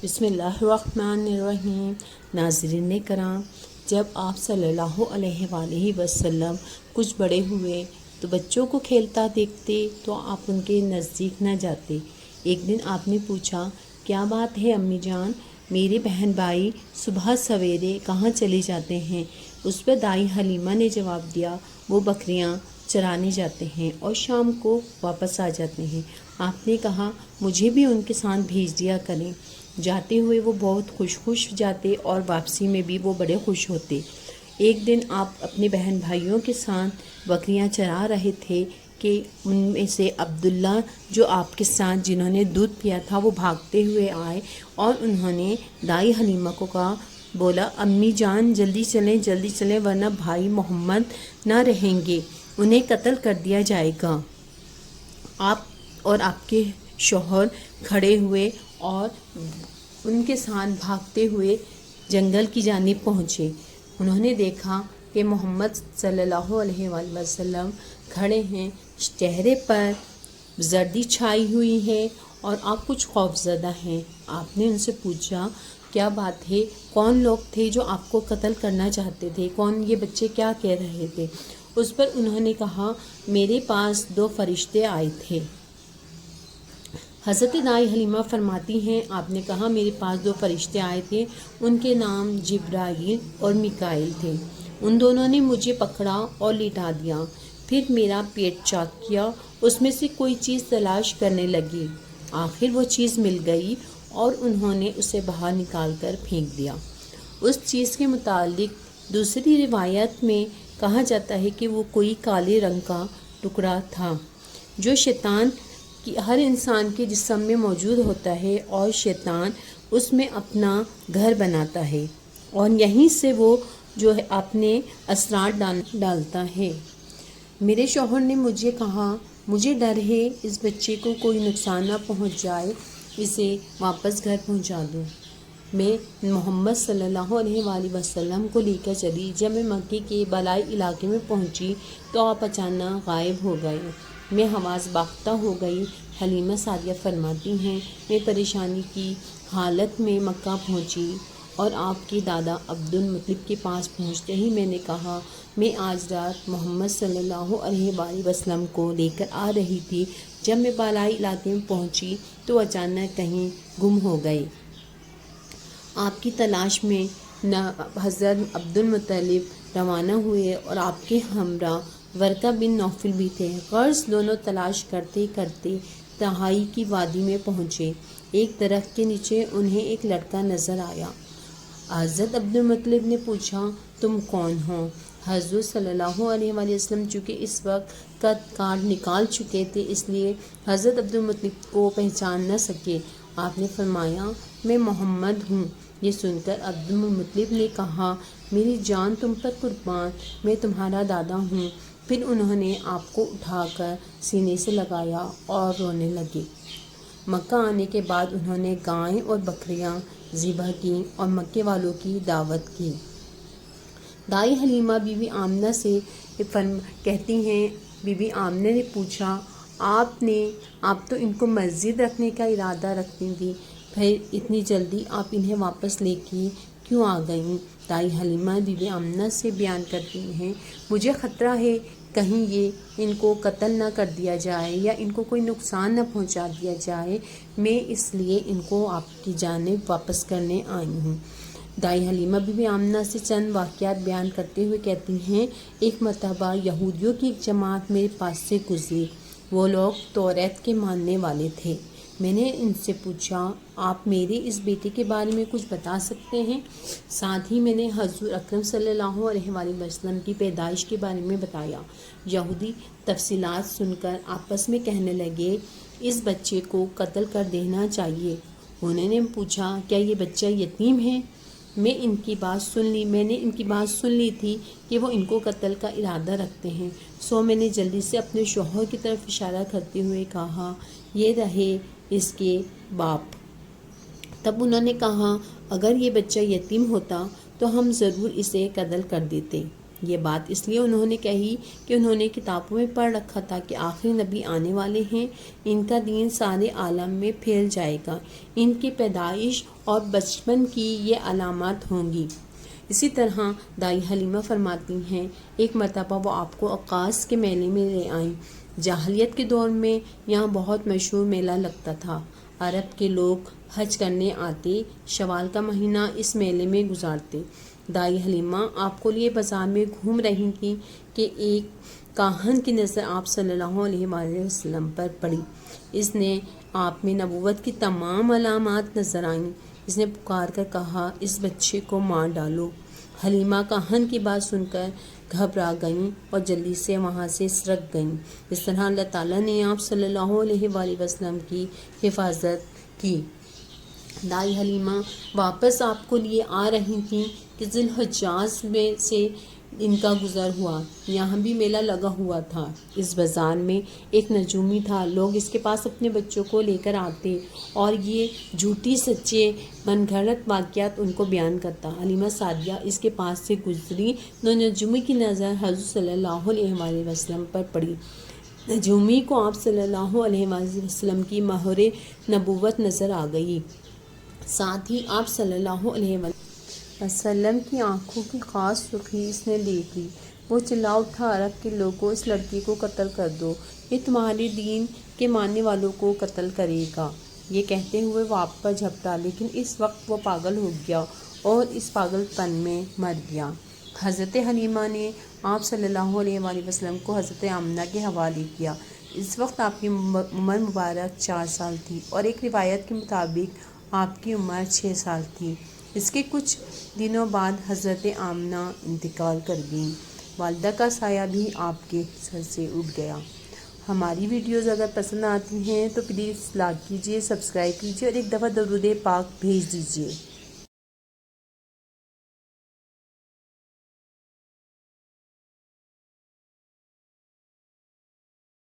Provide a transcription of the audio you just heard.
بسم اللہ الرحمن الرحیم۔ ناظرین کرام، جب آپ صلی اللہ علیہ وآلہ وسلم کچھ بڑے ہوئے تو بچوں کو کھیلتا دیکھتے تو آپ ان کے نزدیک نہ جاتے۔ ایک دن آپ نے پوچھا، کیا بات ہے امی جان، میرے بہن بھائی صبح سویرے کہاں چلے جاتے ہیں؟ اس پر دائی حلیمہ نے جواب دیا، وہ بکریاں چرانے جاتے ہیں اور شام کو واپس آ جاتے ہیں۔ آپ نے کہا، مجھے بھی ان کے ساتھ بھیج دیا کریں۔ جاتے ہوئے وہ بہت خوش جاتے اور واپسی میں بھی وہ بڑے خوش ہوتے۔ ایک دن آپ اپنے بہن بھائیوں کے ساتھ بکریاں چرا رہے تھے کہ ان میں سے عبداللہ جو آپ کے ساتھ جنہوں نے دودھ پیا تھا وہ بھاگتے ہوئے آئے اور انہوں نے دائی حلیمہ کو کہا، بولا، امی جان جلدی چلیں ورنہ بھائی محمد نہ رہیں گے، انہیں قتل کر دیا جائے گا۔ آپ اور آپ کے شوہر کھڑے ہوئے اور ان کے ساتھ بھاگتے ہوئے جنگل کی جانب پہنچے۔ انہوں نے دیکھا کہ محمد صلی اللہ علیہ وآلہ وسلم کھڑے ہیں، چہرے پر زردی چھائی ہوئی ہے اور آپ کچھ خوفزدہ ہیں۔ آپ نے ان سے پوچھا، کیا بات ہے، کون لوگ تھے جو آپ کو قتل کرنا چاہتے تھے؟ کون یہ بچے کیا کہہ رہے تھے؟ اس پر انہوں نے کہا، میرے پاس 2 فرشتے آئے تھے۔ حضرت دائی حلیمہ فرماتی ہیں، آپ نے کہا، میرے پاس 2 فرشتے آئے تھے، ان کے نام جبرائیل اور میکائیل تھے۔ ان دونوں نے مجھے پکڑا اور لٹا دیا، پھر میرا پیٹ چاک کیا، اس میں سے کوئی چیز تلاش کرنے لگی، آخر وہ چیز مل گئی اور انہوں نے اسے باہر نکال کر پھینک دیا۔ اس چیز کے متعلق دوسری روایت میں کہا جاتا ہے کہ وہ کوئی کالے رنگ کا ٹکڑا تھا جو شیطان کی ہر انسان کے جسم میں موجود ہوتا ہے اور شیطان اس میں اپنا گھر بناتا ہے اور یہیں سے وہ جو ہے اپنے اثرات ڈالتا ہے۔ میرے شوہر نے مجھے کہا، مجھے ڈر ہے اس بچے کو کوئی نقصان نہ پہنچ جائے، اسے واپس گھر پہنچا دوں۔ میں محمد صلی اللہ علیہ وآلہ وسلم کو لے کر چلی۔ جب میں مکے کے بالائی علاقے میں پہنچی تو آپ اچانک غائب ہو گئے۔ میں حواس باختہ ہو گئی۔ حلیمہ سعدیہ فرماتی ہیں، میں پریشانی کی حالت میں مکہ پہنچی اور آپ کے دادا عبد المطلب کے پاس پہنچتے ہی میں نے کہا، میں آج رات محمد صلی اللہ علیہ وآلہ وسلم کو لے کر آ رہی تھی۔ جب میں بالائی علاقے میں پہنچی تو اچانک کہیں گم ہو گئے۔ آپ کی تلاش میں حضرت عبد المطلب روانہ ہوئے اور آپ کے ہمراہ ورقہ بن نوفل بھی تھے۔ غرض دونوں تلاش کرتے کرتے تنہائی کی وادی میں پہنچے۔ ایک درخت کے نیچے انہیں ایک لڑکا نظر آیا۔ حضرت عبد المطلب نے پوچھا، تم کون ہو؟ حضور صلی اللہ علیہ وآلہ وسلم چونکہ اس وقت قد کاٹ نکال چکے تھے، اس لیے حضرت عبد المطلب کو پہچان نہ سکے۔ آپ نے فرمایا، میں محمد ہوں۔ یہ سن کر عبد المطلب نے کہا، میری جان تم پر قربان، میں تمہارا دادا ہوں۔ پھر انہوں نے آپ کو اٹھا کر سینے سے لگایا اور رونے لگے۔ مکہ آنے کے بعد انہوں نے گائیں اور بکریاں ذبح کیں اور مکے والوں کی دعوت کی۔ دائی حلیمہ بی بی آمنہ سے کہتی ہیں، بی بی آمنہ نے پوچھا، آپ تو ان کو مسجد رکھنے کا ارادہ رکھتی تھیں، پھر اتنی جلدی آپ انہیں واپس لے کے کیوں آ گئیں؟ دائی حلیمہ بی بی آمنہ سے بیان کرتی ہیں، مجھے خطرہ ہے کہیں یہ ان کو قتل نہ کر دیا جائے یا ان کو کوئی نقصان نہ پہنچا دیا جائے، میں اس لیے ان کو آپ کی جانب واپس کرنے آئی ہوں۔ دائی حلیمہ بی بی آمنہ سے چند واقعات بیان کرتے ہوئے کہتی ہیں، ایک مرتبہ یہودیوں کی ایک جماعت میرے پاس سے گزری۔ وہ لوگ توریت کے ماننے والے تھے۔ میں نے ان سے پوچھا، آپ میرے اس بیٹے کے بارے میں کچھ بتا سکتے ہیں؟ ساتھ ہی میں نے حضور اکرم صلی اللہ علیہ وآلہ وسلم کی پیدائش کے بارے میں بتایا۔ یہودی تفصیلات سن کر آپس میں کہنے لگے، اس بچے کو قتل کر دینا چاہیے۔ انہوں نے پوچھا، کیا یہ بچہ یتیم ہے؟ میں نے ان کی بات سن لی تھی کہ وہ ان کو قتل کا ارادہ رکھتے ہیں، سو میں نے جلدی سے اپنے شوہر کی طرف اشارہ کرتے ہوئے کہا، یہ رہے اس کے باپ۔ تب انہوں نے کہا، اگر یہ بچہ یتیم ہوتا تو ہم ضرور اسے قتل کر دیتے۔ یہ بات اس لیے انہوں نے کہی کہ انہوں نے کتابوں میں پڑھ رکھا تھا کہ آخری نبی آنے والے ہیں، ان کا دین سارے عالم میں پھیل جائے گا، ان کی پیدائش اور بچپن کی یہ علامات ہوں گی۔ اسی طرح دائی حلیمہ فرماتی ہیں، ایک مرتبہ وہ آپ کو عکاس کے میلے میں لے آئیں۔ جاہلیت کے دور میں یہاں بہت مشہور میلہ لگتا تھا۔ عرب کے لوگ حج کرنے آتے، شوال کا مہینہ اس میلے میں گزارتے۔ دائی حلیمہ آپ کو لیے بازار میں گھوم رہی تھیں کہ ایک کاہن کی نظر آپ صلی اللہ علیہ وآلہ وسلم پر پڑی۔ اس نے آپ میں نبوت کی تمام علامات نظر آئیں۔ اس نے پکار کر کہا، اس بچے کو مار ڈالو۔ حلیمہ کاہن کی بات سن کر گھبرا گئیں اور جلدی سے وہاں سے سرک گئیں۔ اس طرح اللہ تعالیٰ نے آپ صلی اللہ علیہ وآلہ وسلم کی حفاظت کی۔ دائی حلیمہ واپس آپ کو لیے آ رہی تھیں کہ ذی الحجاز میں سے ان کا گزر ہوا۔ یہاں بھی میلہ لگا ہوا تھا۔ اس بازار میں ایک نجومی تھا، لوگ اس کے پاس اپنے بچوں کو لے کر آتے اور یہ جھوٹی سچے من گھڑت واقعات ان کو بیان کرتا۔ حلیمہ سعدیہ اس کے پاس سے گزری تو نجومی کی نظر حضور صلی اللہ علیہ وآلہ وسلم پر پڑی۔ نجومی کو آپ صلی اللہ علیہ وآلہ وسلم کی مہر نبوت نظر آ گئی۔ ساتھ ہی آپ صلی اللہ علیہ وسلم کی آنکھوں کی خاص سرخی اس نے دیکھ لی۔ وہ چلا اٹھا، عرب کے لوگوں، اس لڑکی کو قتل کر دو، یہ تمہارے دین کے ماننے والوں کو قتل کرے گا۔ یہ کہتے ہوئے وہ آپ پر جھپٹا، لیکن اس وقت وہ پاگل ہو گیا اور اس پاگل پن میں مر گیا۔ حضرت حلیمہ نے آپ صلی اللہ علیہ وآلہ وسلم کو حضرت آمنہ کے حوالے کیا۔ اس وقت آپ کی عمر مبارک 4 سال تھی اور ایک روایت کے مطابق آپ کی عمر 6 سال تھی۔ اس کے کچھ دنوں بعد حضرت آمنہ انتقال کر گئیں۔ والدہ کا سایہ بھی آپ کے سر سے اٹھ گیا۔ ہماری ویڈیوز اگر پسند آتی ہیں تو پلیز لائک کیجیے، سبسکرائب کیجیے اور ایک دفعہ درود پاک بھیج دیجیے۔